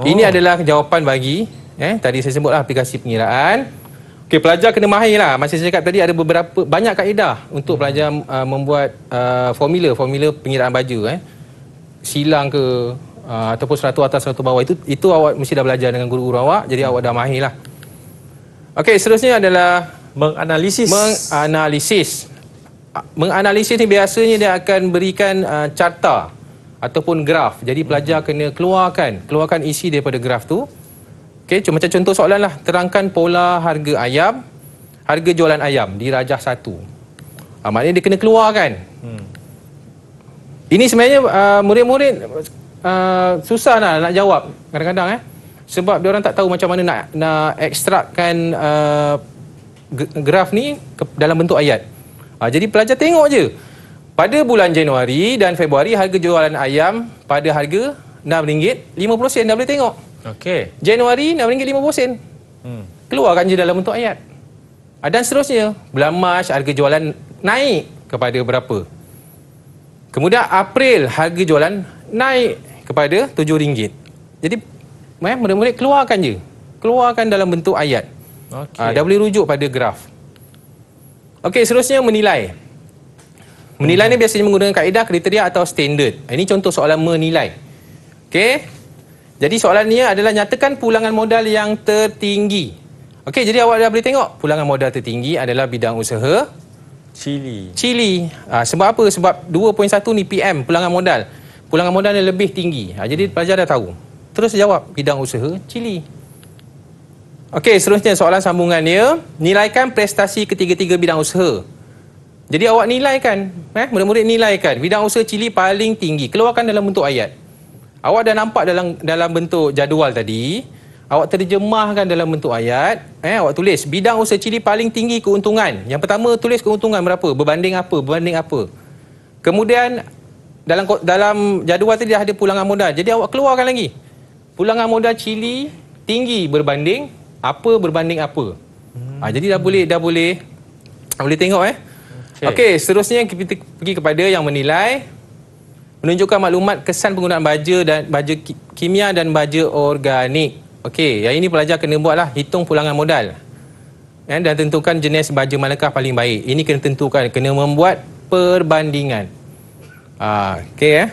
Ini adalah jawapan bagi tadi saya sebutlah aplikasi pengiraan. Okey, pelajar kena mahir lah. Macam saya cakap tadi, ada banyak kaedah untuk pelajar membuat formula pengiraan baju. Silang ke ataupun 100 atas 100 bawah, itu awak mesti dah belajar dengan guru-guru awak, jadi awak dah mahir lah. Okey, seterusnya adalah menganalisis ni biasanya dia akan berikan carta ataupun graf. Jadi pelajar kena keluarkan isi daripada graf tu. Okey, macam contoh soalan lah, terangkan pola harga ayam, harga jualan ayam di Rajah 1. Maknanya dia kena keluarkan. Ini sebenarnya murid-murid susah nak jawab kadang-kadang sebab dia orang tak tahu macam mana nak ekstrakkan graf ni dalam bentuk ayat. Jadi pelajar tengok je. Pada bulan Januari dan Februari, harga jualan ayam pada harga RM6.50 dah boleh tengok. Okey. Januari RM6.50. Keluarkan je dalam bentuk ayat. Dan seterusnya, bulan Mac harga jualan naik kepada berapa. Kemudian April harga jualan naik kepada RM7. Jadi murid-murid keluarkan je. Keluarkan dalam bentuk ayat. Dah boleh rujuk pada graf. Okey, seterusnya menilai. Menilai ni biasanya menggunakan kaedah, kriteria atau standard. Ini contoh soalan menilai. Okey. Jadi soalan ni adalah nyatakan pulangan modal yang tertinggi. Okey, jadi awak dah boleh tengok pulangan modal tertinggi adalah bidang usaha Chili. Sebab apa? Sebab 2.1 ni PM pulangan modal. Pulangan modal yang lebih tinggi. Jadi pelajar dah tahu. Terus jawab bidang usaha Chili. Okey, seterusnya soalan sambungannya, nilaikan prestasi ketiga-tiga bidang usaha. Jadi awak nilaikan, murid-murid nilaikan bidang usaha Chili paling tinggi. Keluarkan dalam bentuk ayat. Awak dah nampak dalam bentuk jadual tadi. Awak terjemahkan dalam bentuk ayat. Awak tulis bidang usaha Chili paling tinggi keuntungan. Yang pertama tulis keuntungan berapa, berbanding apa. Kemudian dalam jadual tadi dah ada pulangan modal. Jadi awak keluarkan lagi. Pulangan modal Chili tinggi berbanding apa. Jadi dah boleh tengok Okey, seterusnya kita pergi kepada yang menilai. Menunjukkan maklumat kesan penggunaan baja kimia dan baja organik. Okey, yang ini pelajar kena buatlah, hitung pulangan modal. Dan tentukan jenis baja manakah paling baik. Ini kena tentukan, kena membuat perbandingan. Okey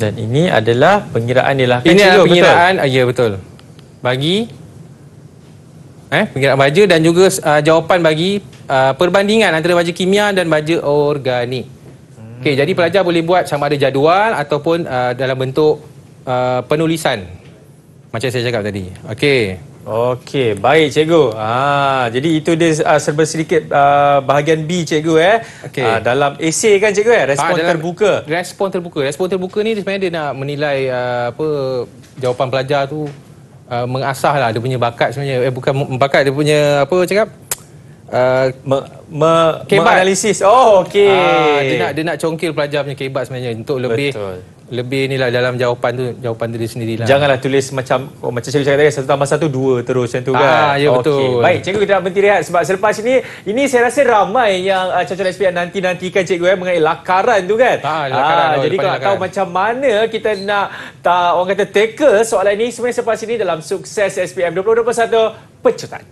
Dan ini adalah pengiraan ni lah. Ini adalah pengiraan, ya betul. Bagi pengiraan baja dan juga jawapan bagi perbandingan antara baja kimia dan baja organik. Okey, jadi pelajar boleh buat sama ada jadual ataupun dalam bentuk penulisan. Macam saya cakap tadi. Okey, baik cikgu. Jadi itu dia serba sedikit bahagian B cikgu dalam esei kan cikgu respon terbuka. Respon terbuka ni sebenarnya dia nak menilai jawapan pelajar tu, mengasah lah dia punya bakat sebenarnya. Bukan bakat, dia punya menganalisis. Dia nak congkil pelajar punya kebat sebenarnya untuk lebih ni lah dalam jawapan tu dia sendirilah. Janganlah tulis macam cikgu cakap tadi 1+1 2 terus macam tu kan. Ya betul. Baik, cikgu kita nak berhenti rehat sebab selepas ini saya rasa ramai yang calon SPM nantikan cikgu mengenai lakaran tu kan. Jadi kalau nak tahu macam mana kita nak orang kata tackle soalan ini sebenarnya selepas ini dalam Sukses SPM 2021 Pecutan.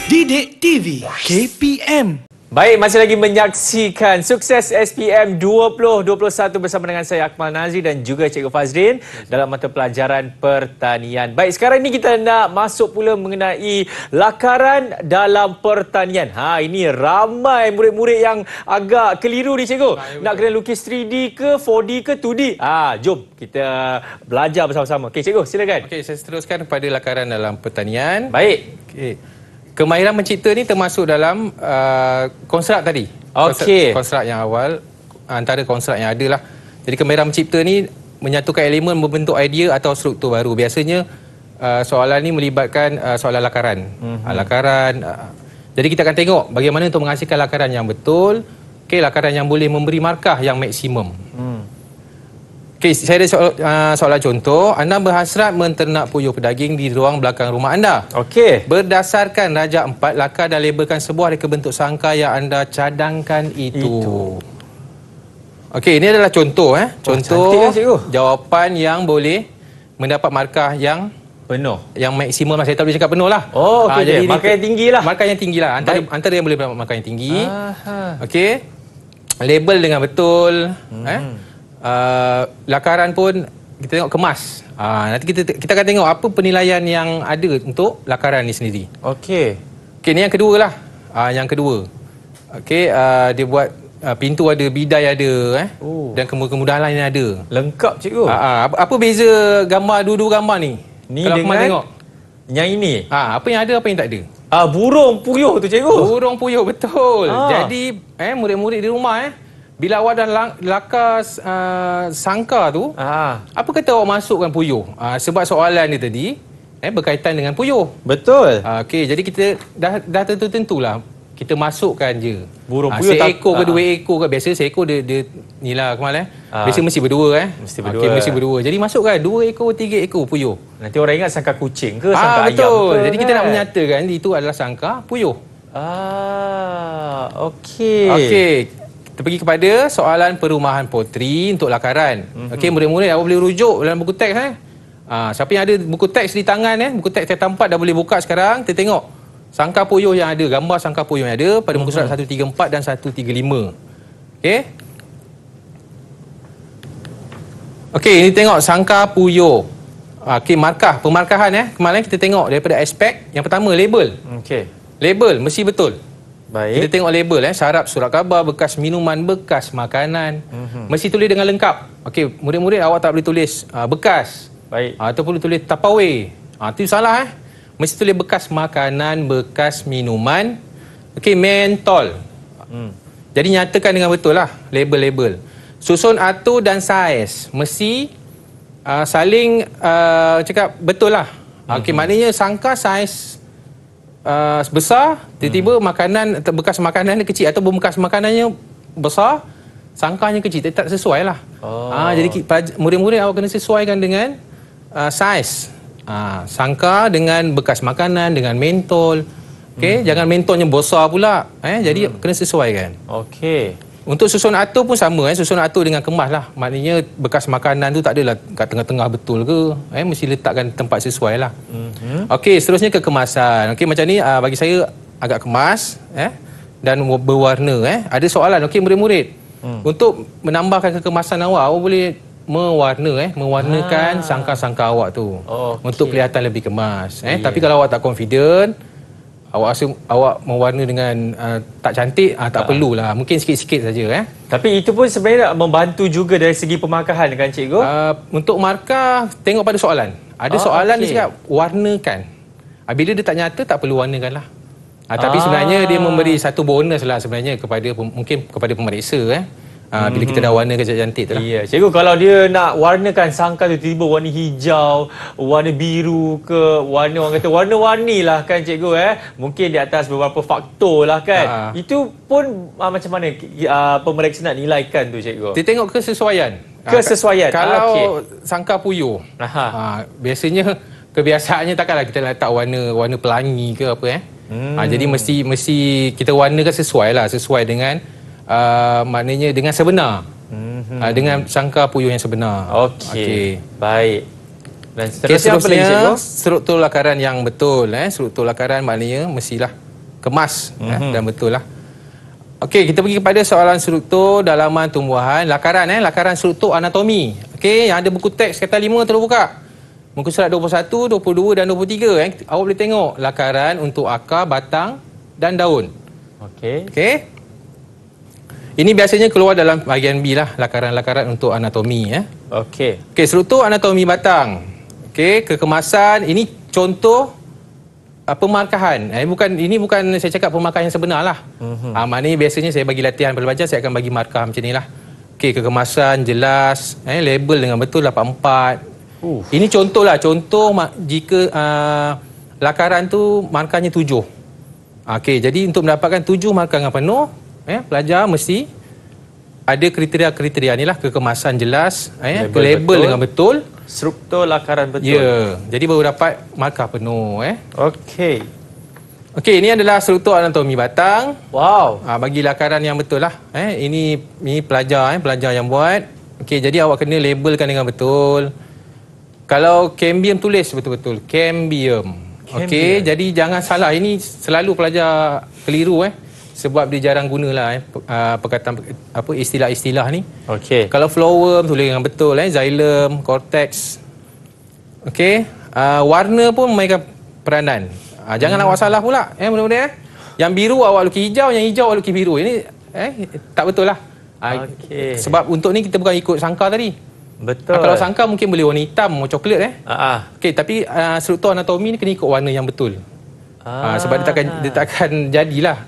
Didik TV KPM. Baik, masih lagi menyaksikan Sukses SPM 2021 bersama dengan saya Akmal Nazri dan juga Cikgu Fazrin dalam mata pelajaran pertanian. Baik, sekarang ini kita nak masuk pula mengenai lakaran dalam pertanian. Ini ramai murid-murid yang agak keliru ni Cikgu. Nak kena lukis 3D ke 4D ke 2D. Jom kita belajar bersama-sama. Okey Cikgu, silakan. Okey, saya teruskan kepada lakaran dalam pertanian. Baik. Okey. Kemahiran mencipta ni termasuk dalam konstrak tadi. Okey. Konstrak yang awal, antara konstrak yang ada lah. Jadi kemahiran mencipta ni menyatukan elemen membentuk idea atau struktur baru. Biasanya soalan ni melibatkan soalan lakaran. Lakaran. Jadi kita akan tengok bagaimana untuk menghasilkan lakaran yang betul. Okey, lakaran yang boleh memberi markah yang maksimum. Okey, saya ada soalan contoh. Anda berhasrat menternak puyuh pedaging di ruang belakang rumah anda. Okey. Berdasarkan Rajak 4, lakar dan labelkan sebuah reka bentuk sangka yang anda cadangkan itu. Okey, ini adalah contoh. Contoh cantik kan, Cikgu? jawapan yang boleh mendapat markah yang Penuh. yang maksimum lah. Saya tak boleh cakap penuh lah. Okey, jadi markah yang tinggi lah. Markah yang tinggi lah. Antara yang boleh mendapat markah yang tinggi. Okey. Label dengan betul. Lakaran pun kita tengok kemas. Nanti kita akan tengok apa penilaian yang ada untuk lakaran ni sendiri. Okey. Okey, ni yang kedua lah. Yang kedua. Okey, dia buat pintu ada, bidai ada, dan kemudahan lain ada. Lengkap Cikgu. Apa beza gambar dua-dua gambar ni? Ni kalau dengan tengok. Yang ini. Apa yang ada, apa yang tak ada? Burung puyuh tu Cikgu. Burung puyuh, betul. Jadi murid-murid di rumah bila awak dah lakar sangka tu, apa kata awak masukkan puyuh? Sebab soalan dia tadi berkaitan dengan puyuh. Betul. Okey, jadi kita dah tentu-tentulah kita masukkan je. Burung puyuh seekor ke dua ekor ke. Biasa seekor dia inilah Kamal biasa mesti berdua Mesti berdua. Okey, mesti berdua. Jadi masukkan 2 ekor, 3 ekor puyuh. Nanti orang ingat sangka kucing ke sangka ayam betul. ke. Jadi kita nak menyatakan itu adalah sangka puyuh. Okey. Okey. Kita pergi kepada soalan perumahan potri untuk lakaran. Okey, murid-murid awak boleh rujuk dalam buku teks siapa yang ada buku teks di tangan buku teks tingkatan 4 dah boleh buka sekarang. Kita tengok sangka puyuh yang ada, gambar sangka puyuh yang ada pada muka surat 134 dan 135. Okey. Okey, ini tengok sangka puyuh. Okey, markah, pemarkahan kemarin kita tengok daripada aspek yang pertama label. Okey. Label mesti betul. Baik. Kita tengok label syarab, surat khabar, bekas minuman, bekas makanan. Mesti tulis dengan lengkap. Okey, murid-murid awak tak boleh tulis bekas. Baik. Ataupun tulis Tupperware. Itu salah Mesti tulis bekas makanan, bekas minuman. Okey, mentol. Jadi nyatakan dengan betul lah label-label. Susun atur dan saiz mesti saling cakap betul lah. Okey, maknanya sangka saiz besar, tiba-tiba makanan, bekas makanan dia kecil ataupun bekas makanannya besar, sangkanya kecil, tak sesuai lah. Jadi murid-murid awak kena sesuaikan dengan saiz. Sangka dengan bekas makanan, dengan mentol. Okey, jangan mentolnya besar pula. Jadi kena sesuaikan. Okey. Untuk susun atur pun sama. Susun atur dengan kemas lah. Maknanya bekas makanan tu tak adalah kat tengah-tengah betul ke. Mesti letakkan tempat sesuai lah. Okey, seterusnya ke kemasan. Okey, macam ni bagi saya agak kemas dan berwarna. Ada soalan. Okey, murid-murid. Untuk menambahkan kekemasan awak boleh mewarnakan sangka-sangka awak tu. Untuk kelihatan lebih kemas. Tapi kalau awak tak confident, awak rasa awak mewarna dengan tak cantik, tak perlulah. Mungkin sikit-sikit saja. Tapi itu pun sebenarnya membantu juga dari segi pemarkahan kan Cikgu? Untuk markah, tengok pada soalan. Ada soalan dia cakap warnakan. Bila dia tak nyata, tak perlu warnakan lah. Tapi sebenarnya dia memberi satu bonus lah sebenarnya mungkin kepada pemeriksa. Bila kita dah warnakan cantik tu lah. Ya, Cikgu, kalau dia nak warnakan sangka tu tiba-tiba warna hijau, warna biru ke, orang kata warna-warni lah kan Cikgu mungkin di atas beberapa faktor lah kan. Itu pun macam mana pemeriksa nak nilaikan tu Cikgu? Dia tengok kesesuaian. Kesesuaian. Kalau sangka puyuh, biasanya kebiasaannya takkanlah kita letak warna pelangi ke apa jadi mesti kita warnakan sesuai dengan maknanya dengan sebenar. Dengan sangka puyuh yang sebenar. Okey. Baik. Dan seterusnya apa lagi Cikgu? Struktur lakaran yang betul. Struktur lakaran maknanya mestilah kemas dan betul lah. Okey, kita pergi kepada soalan struktur dalaman tumbuhan. Lakaran struktur anatomi. Okey, yang ada buku teks kata 5 terus buka. Muka surat 21, 22 dan 23. Awak boleh tengok lakaran untuk akar, batang dan daun. Okey. Okey. Ini biasanya keluar dalam bahagian B lah, lakaran-lakaran untuk anatomi. Okey. Okey, struktur anatomi batang. Okey, kekemasan. Ini contoh pemarkahan. Ini bukan saya cakap pemarkahan yang sebenar lah. Maknanya biasanya saya bagi latihan pada belajar, saya akan bagi markah macam ni lah. Okey, kekemasan jelas, label dengan betul 84. Ini contoh lah. Contoh jika lakaran tu markahnya 7. Okey, jadi untuk mendapatkan 7 markah dengan penuh, pelajar mesti ada kriteria-kriteria ni lah. Kekemasan jelas, label dengan betul, struktur lakaran betul. Ya, jadi baru dapat markah penuh. Okey. Okey, ini adalah struktur anatomi batang. Wow. Bagi lakaran yang betul lah. Ini pelajar yang buat. Okey, jadi awak kena labelkan dengan betul. Kalau cambium tulis betul-betul cambium. Okey, jadi jangan salah. Ini selalu pelajar keliru sebab dia jarang gunalah perkataan istilah-istilah ni. Okey. Kalau flowworm tulis dengan betul, xylem, cortex. Okey, warna pun memainkan peranan. Jangan awak salah pula, mudah-mudahan. Yang biru awak lukis hijau, yang hijau awak lukis biru. Ini tak betul lah. Okey. Sebab untuk ni kita bukan ikut sangka tadi. Betul. Kalau sangka mungkin boleh warna hitam, warna coklat Okey, tapi struktur anatomi ni kena ikut warna yang betul. Sebab dia takkan jadilah.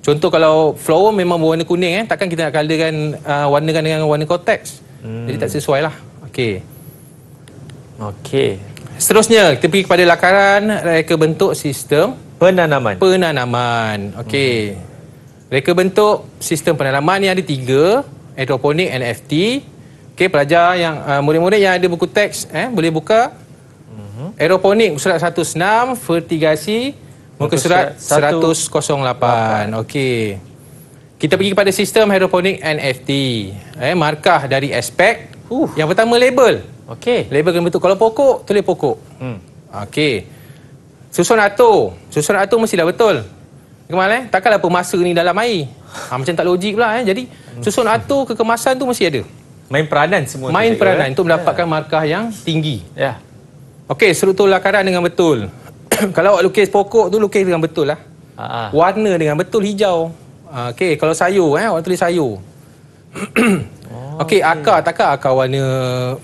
Contoh kalau flower memang berwarna kuning takkan kita nak colourkan warnakan dengan warna cortex. Jadi tak sesuai lah. Okey. Okey. Seterusnya kita pergi kepada lakaran reka bentuk sistem Penanaman. Okey. Reka bentuk sistem penanaman ni ada 3, hidroponik, NFT. Okey, pelajar yang murid-murid yang ada buku teks boleh buka. Aeroponik surat 106, vertigasi muka surat 108. Okey. Kita pergi kepada sistem hidroponik NFT. Markah dari aspek. Yang pertama label. Okey. Label kena betul. Kalau pokok, tulis pokok. Okey. Susun atur. Susun atur mestilah betul. Kemal takkanlah pemasa ni dalam air. Macam tak logik pula Jadi susun atur kekemasan tu mesti ada. Main peranan semua. Main peranan untuk mendapatkan markah yang tinggi. Ya. Okey, struktur lakaran dengan betul. Kalau awak lukis pokok tu lukis dengan betul lah. Warna dengan betul hijau. Okey, kalau sayur awak tulis sayur. Okey, akar takkan akar warna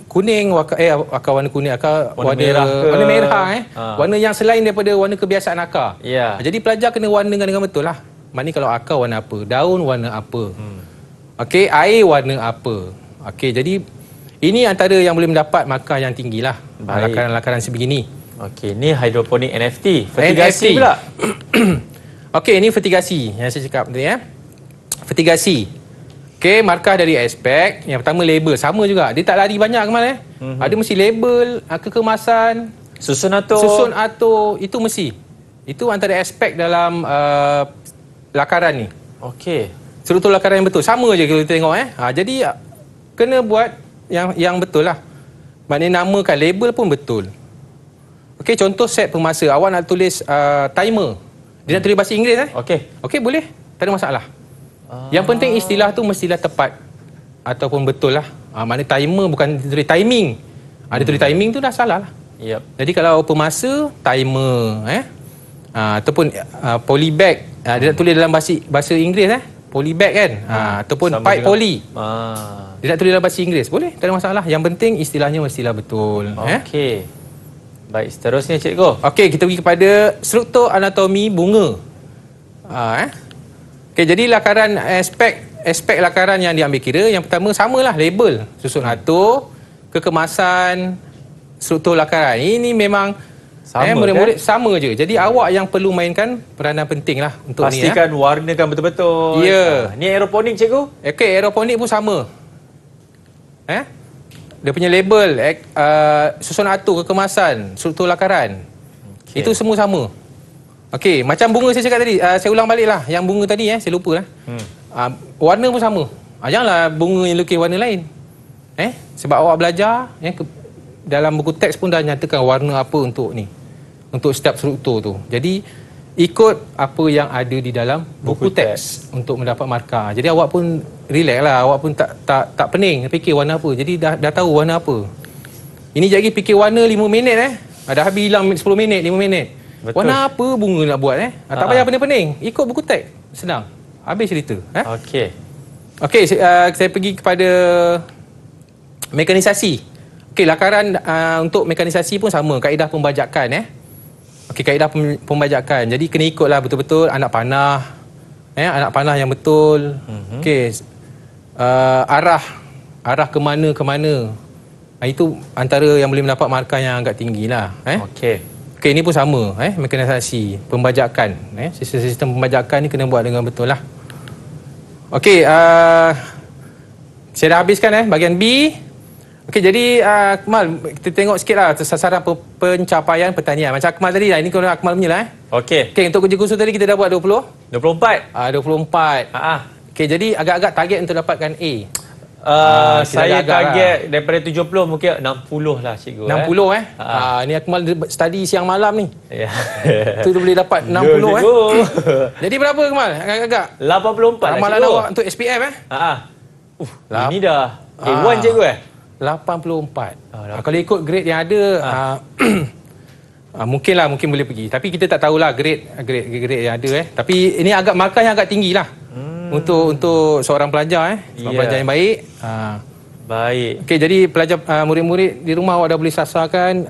kuning, akar warna kuning, akar warna merah warna yang selain daripada warna kebiasaan akar. Ya. Jadi pelajar kena warnakan dengan betul lah. Maknanya kalau akar warna apa, daun warna apa. Okey, air warna apa. Okey, jadi ini antara yang boleh mendapat markah yang tinggilah. Lakaran-lakaran sebegini. Okey, ni hidroponik NFT. Vertigasi pula. Okey, ini vertigasi yang saya cakap tadi Vertigasi. Okey, markah dari aspek. Yang pertama label, sama juga. Dia tak lari banyak Kemal Ada mesti label, kekemasan, susun atur, itu mesti. Itu antara aspek dalam lakaran ni. Okey. Struktur lakaran yang betul. Sama je kalau kita tengok jadi kena buat yang betul lah. Maknanya namakan label pun betul. Okey, contoh set pemasa. Awak nak tulis timer. Dia nak tulis bahasa Inggeris Okey, boleh. Tak ada masalah. Yang penting istilah tu mestilah tepat ataupun betul lah. Maknanya timer bukan tulis timing. Ada tulis timing tu dah salah lah. Yep. Jadi kalau pemasa, timer ataupun polybag. Dia nak tulis dalam bahasa Inggeris polybag kan. Ataupun sama pipe dengan poly. Dia nak tulis dalam bahasa Inggeris. Boleh, tak ada masalah. Yang penting istilahnya mestilah betul. Okey. Baik, seterusnya cikgu. Okey, kita pergi kepada struktur anatomi bunga. Okey, jadi lakaran aspek lakaran yang diambil kira, yang pertama samalah label, susun atur, kekemasan, struktur lakaran. Ini memang murid-murid sama je. Jadi awak yang perlu mainkan peranan penting lah untuk pastikan ni. Pastikan warnakan betul-betul. Ya. Ni aeroponik cikgu? Okey, aeroponik pun sama. Dia punya label, susun atur, kekemasan, struktur lakaran. Okay. Itu semua sama. Okey, macam bunga saya cakap tadi, saya ulang balik lah. Yang bunga tadi, saya lupa lah. Warna pun sama. Janganlah bunga yang lukis warna lain. Sebab awak belajar, dalam buku teks pun dah nyatakan warna apa untuk ni. Untuk setiap struktur tu. Jadi, ikut apa yang ada di dalam buku teks untuk mendapat markah. Jadi awak pun relax lah, awak pun tak pening fikir warna apa. Jadi dah tahu warna apa. Ini sekejap lagi fikir warna 5 minit Dah habis hilang 10 minit, 5 minit. Betul. Warna apa bunga nak buat tak payah pening-pening. Ikut buku teks. Senang. Habis cerita. Okey, saya pergi kepada mekanisasi. Okey, lakaran untuk mekanisasi pun sama, kaedah pembajakan Okey, kaedah pembajakan. Jadi kena ikutlah betul-betul anak panah. Anak panah yang betul. Okey. Arah ke mana. Itu antara yang boleh mendapat markah yang agak tinggilah. Okey, ini pun sama, mekanisasi, pembajakan. Sistem pembajakan ni kena buat dengan betul lah. Okey, saya dah habiskan bahagian B. Okey, jadi Akmal, kita tengok sikitlah sasaran pencapaian pertanian. Macam Akmal tadi lah, ini kalau Akmal punya lah. Okey, untuk kerja khusus tadi kita dah buat 24. 24. Okey, jadi agak-agak target untuk dapatkan A. Saya target daripada 70 mungkin 60 lah cikgu. 60 ni Akmal study siang malam ni. Ya. Tu boleh dapat 60 Jadi berapa Akmal? Agak-agak 84 ramalan cikgu. awak untuk SPM Ini dah A1 cikgu 84. Kalau ikut grade yang ada mungkin boleh pergi. Tapi kita tak tahulah grade yang ada Tapi ini agak markah yang agak tinggilah. Untuk seorang pelajar pelajar yang baik. Baik. Okey, jadi pelajar murid-murid di rumah awak dah boleh sasarkan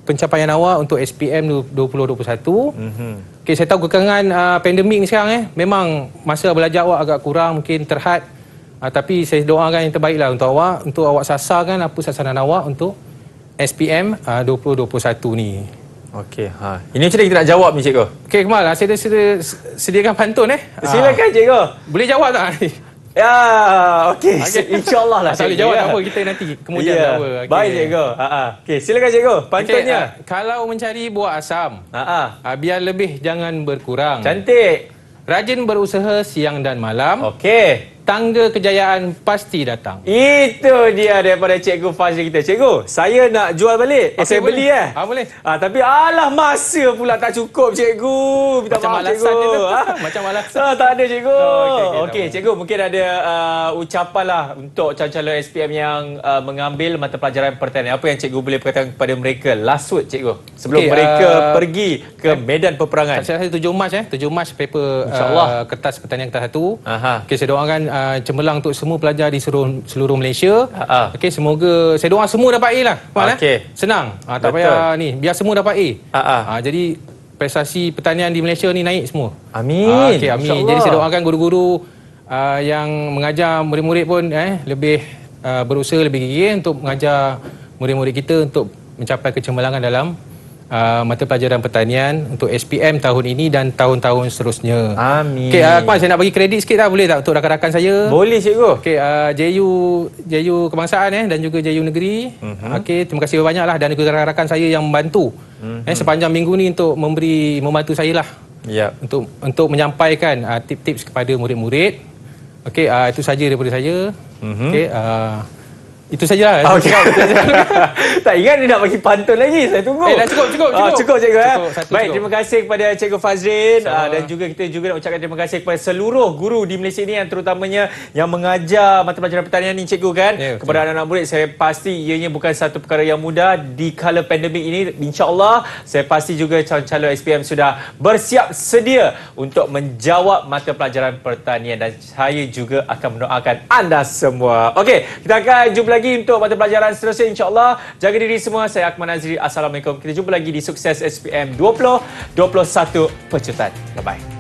pencapaian awak untuk SPM 2021. Okey, saya tahu kekangan pandemik ni sekarang Memang masa belajar awak agak kurang, mungkin terhad. Tapi saya doakan yang terbaiklah untuk awak sasarkan apa sasaran awak untuk SPM 2021 ni. Okey, ini macam mana kita nak jawab ni cikgu? Okey, Kemal, saya dah sediakan pantun Silakan cikgu. Boleh jawab tak? Ya, okey. InsyaAllah lah. Tak boleh jawab apa kita nanti kemudian apa. Baik cikgu. Okey, silakan cikgu. Pantunnya. Kalau mencari buah asam, biar lebih jangan berkurang. Cantik. Rajin berusaha siang dan malam. Okey. Tangga kejayaan pasti datang. Itu dia daripada Cikgu Fazli kita. Cikgu, saya nak jual balik. Saya beli boleh. Tapi alah masa pula tak cukup cikgu. Minta macam maaf cikgu. Macam alasan. Tak ada cikgu. Okey, cikgu mungkin ada ucapan lah untuk calon-calon SPM yang mengambil mata pelajaran pertanian. Apa yang cikgu boleh perkatakan kepada mereka? Last word cikgu. Sebelum mereka pergi ke medan peperangan. Saya rasa 7 Mac 7 Mac paper kertas pertanian kertas 1. Okey, saya doakan cemerlang untuk semua pelajar di seluruh Malaysia. Okey, semoga saya doa semua dapat A lah. Senang. Tak payah ni, biar semua dapat A. Jadi prestasi pertanian di Malaysia ni naik semua. Amin. Okey, amin. Jadi saya doakan guru-guru yang mengajar murid-murid pun lebih berusaha lebih gigih untuk mengajar murid-murid kita untuk mencapai kecemerlangan dalam mata pelajaran pertanian untuk SPM tahun ini dan tahun-tahun seterusnya. Amin. Okey, Akmal, saya nak bagi kredit sikit boleh tak untuk rakan-rakan saya? Boleh cikgu. Okey, JU Kebangsaan dan juga JU Negeri. Okey, terima kasih banyaklah dan juga rakan-rakan saya yang membantu sepanjang minggu ni untuk membantu saya lah. Untuk menyampaikan tips-tips kepada murid-murid. Okey, itu saja daripada saya. Okey, itu sajalah. Tak ingat dia nak bagi pantun lagi. Saya tunggu. Dah cukup. Cukup cikgu. Baik, cukup. terima kasih kepada Cikgu Fazrin dan juga kita juga nak ucapkan terima kasih kepada seluruh guru di Malaysia ini yang terutamanya yang mengajar mata pelajaran pertanian ni cikgu kan. Kepada anak-anak murid, saya pasti ianya bukan satu perkara yang mudah di kala pandemik ini. InsyaAllah saya pasti juga calon-calon SPM sudah bersiap sedia untuk menjawab mata pelajaran pertanian dan saya juga akan mendoakan anda semua. Okey, kita akan jumpa lagi untuk mata pelajaran seterusnya insya-Allah. Jaga diri semua. Saya Akmal Nazri. Assalamualaikum. Kita jumpa lagi di Sukses SPM 2021 Pecutan. Bye bye.